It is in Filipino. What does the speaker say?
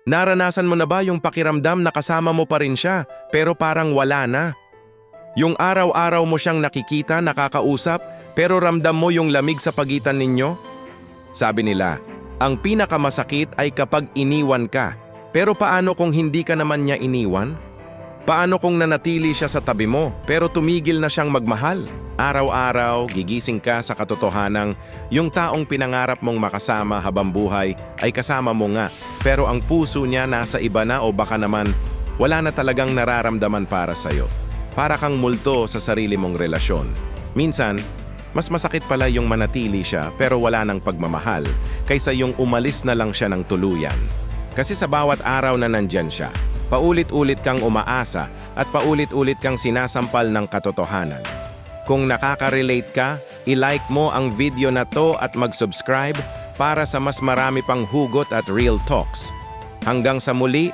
Naranasan mo na ba yung pakiramdam na kasama mo pa rin siya, pero parang wala na? Yung araw-araw mo siyang nakikita, nakakausap, pero ramdam mo yung lamig sa pagitan ninyo? Sabi nila, ang pinakamasakit ay kapag iniwan ka. Pero paano kung hindi ka naman niya iniwan? Paano kung nanatili siya sa tabi mo, pero tumigil na siyang magmahal? Araw-araw, gigising ka sa katotohanang yung taong pinangarap mong makasama habang buhay ay kasama mo nga, pero ang puso niya nasa iba na o baka naman wala na talagang nararamdaman para sa'yo. Para kang multo sa sarili mong relasyon. Minsan, mas masakit pala yung manatili siya pero wala nang pagmamahal kaysa yung umalis na lang siya ng tuluyan. Kasi sa bawat araw na nandyan siya, paulit-ulit kang umaasa at paulit-ulit kang sinasampal ng katotohanan. Kung nakaka-relate ka, i-like mo ang video na to at mag-subscribe para sa mas marami pang hugot at real talks. Hanggang sa muli,